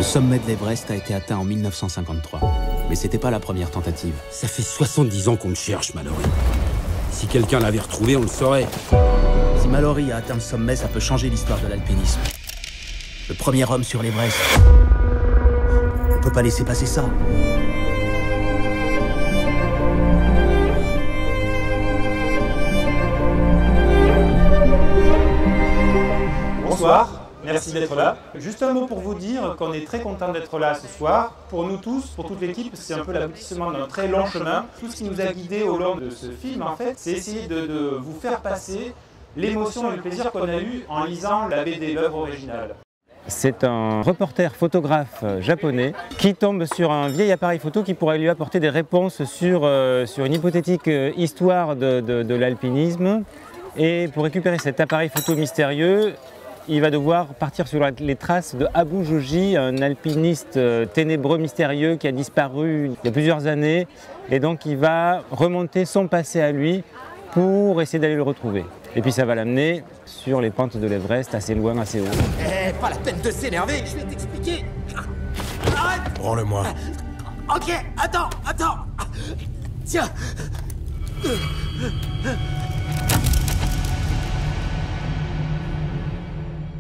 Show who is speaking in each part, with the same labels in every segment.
Speaker 1: sommet de l'Everest a été atteint en 1953. Mais c'était pas la première tentative.
Speaker 2: Ça fait 70 ans qu'on le cherche, Mallory. Si quelqu'un l'avait retrouvé, on le saurait.
Speaker 1: Si Mallory a atteint le sommet, ça peut changer l'histoire de l'alpinisme. Le premier homme sur l'Everest. On peut pas laisser passer ça.
Speaker 3: Bonsoir, merci d'être là. Juste un mot pour vous dire qu'on est très content d'être là ce soir. Pour nous tous, pour toute l'équipe, c'est un peu l'aboutissement d'un très long chemin. Tout ce qui nous a guidés au long de ce film, en fait, c'est essayer de vous faire passer l'émotion et le plaisir qu'on a eu en lisant la BD, l'œuvre originale.
Speaker 4: C'est un reporter photographe japonais qui tombe sur un vieil appareil photo qui pourrait lui apporter des réponses sur une hypothétique histoire de l'alpinisme. Et pour récupérer cet appareil photo mystérieux, il va devoir partir sur les traces de Abu Joji, un alpiniste ténébreux, mystérieux qui a disparu il y a plusieurs années. Et donc il va remonter son passé à lui pour essayer d'aller le retrouver. Et puis ça va l'amener sur les pentes de l'Everest, assez loin, assez haut.
Speaker 5: Pas la peine de s'énerver, je vais t'expliquer. Arrête.
Speaker 2: Prends-le-moi.
Speaker 5: Ok, attends. Tiens.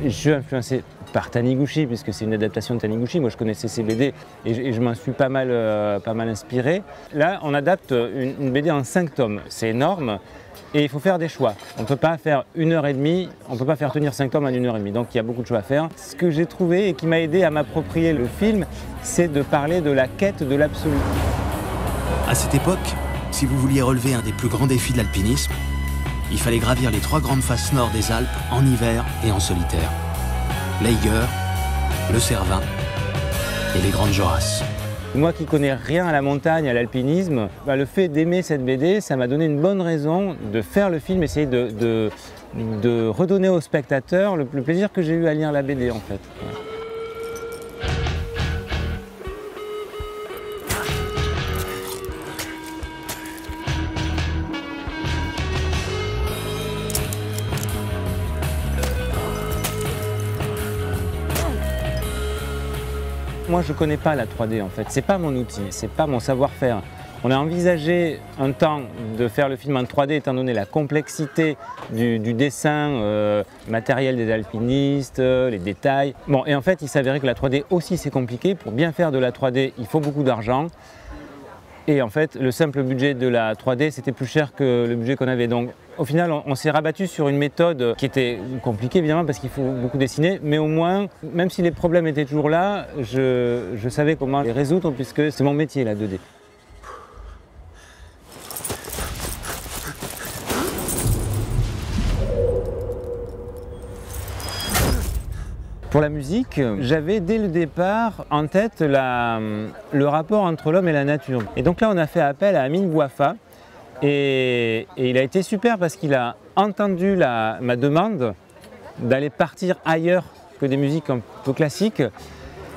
Speaker 4: Je suis influencé par Taniguchi, puisque c'est une adaptation de Taniguchi. Moi, je connaissais ses BD et je m'en suis pas mal inspiré. Là, on adapte une BD en 5 tomes. C'est énorme et il faut faire des choix. On ne peut pas faire 1h30, on ne peut pas faire tenir 5 tomes en 1h30. Donc, il y a beaucoup de choix à faire. Ce que j'ai trouvé et qui m'a aidé à m'approprier le film, c'est de parler de la quête de l'absolu.
Speaker 1: À cette époque, si vous vouliez relever un des plus grands défis de l'alpinisme, il fallait gravir les 3 grandes faces nord des Alpes en hiver et en solitaire. L'Eiger, le Cervin et les Grandes Jorasses.
Speaker 4: Moi qui connais rien à la montagne, à l'alpinisme, le fait d'aimer cette BD, ça m'a donné une bonne raison de faire le film, essayer de redonner aux spectateurs le plaisir que j'ai eu à lire la BD en fait. Moi, je ne connais pas la 3D en fait, c'est pas mon outil, c'est pas mon savoir-faire. On a envisagé un temps de faire le film en 3D étant donné la complexité du dessin matériel des alpinistes, les détails. Bon, et en fait, il s'avérait que la 3D aussi c'est compliqué. Pour bien faire de la 3D, il faut beaucoup d'argent. Et en fait, le simple budget de la 3D, c'était plus cher que le budget qu'on avait. Donc, au final, on s'est rabattu sur une méthode qui était compliquée, évidemment, parce qu'il faut beaucoup dessiner. Mais au moins, même si les problèmes étaient toujours là, je savais comment les résoudre, puisque c'est mon métier, la 2D. Pour la musique, j'avais dès le départ en tête le rapport entre l'homme et la nature. Et donc là, on a fait appel à Amine Bouafa et il a été super parce qu'il a entendu ma demande d'aller partir ailleurs que des musiques un peu classiques.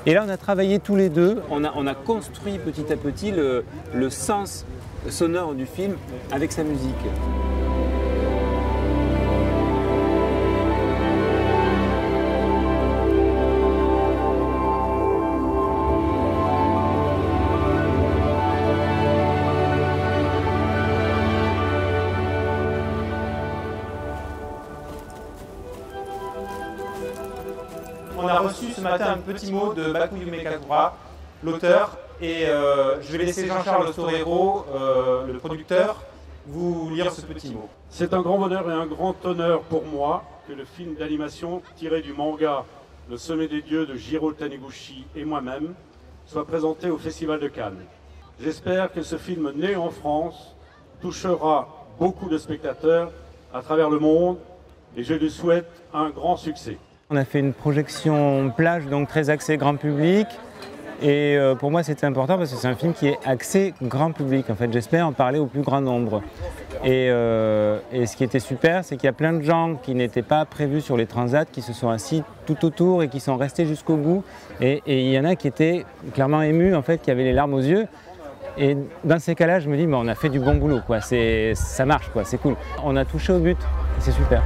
Speaker 4: Et là, on a travaillé tous les deux, on a construit petit à petit le sens sonore du film avec sa musique.
Speaker 3: On a reçu ce matin un petit mot de Bakuyume Kakura, l'auteur, et je vais laisser Jean-Charles Torero, le producteur, vous lire ce petit mot.
Speaker 6: C'est un grand bonheur et un grand honneur pour moi que le film d'animation tiré du manga Le Sommet des Dieux de Jiro Taniguchi et moi-même soit présenté au Festival de Cannes. J'espère que ce film né en France touchera beaucoup de spectateurs à travers le monde et je lui souhaite un grand succès.
Speaker 4: On a fait une projection plage, donc très axée grand public. Et pour moi, c'était important parce que c'est un film qui est axé grand public. En fait, j'espère en parler au plus grand nombre. Et ce qui était super, c'est qu'il y a plein de gens qui n'étaient pas prévus sur les transats, qui se sont assis tout autour et qui sont restés jusqu'au bout. Et il y en a qui étaient clairement émus, en fait, qui avaient les larmes aux yeux. Et dans ces cas-là, je me dis, on a fait du bon boulot, quoi. Ça marche, quoi. C'est cool. On a touché au but, c'est super.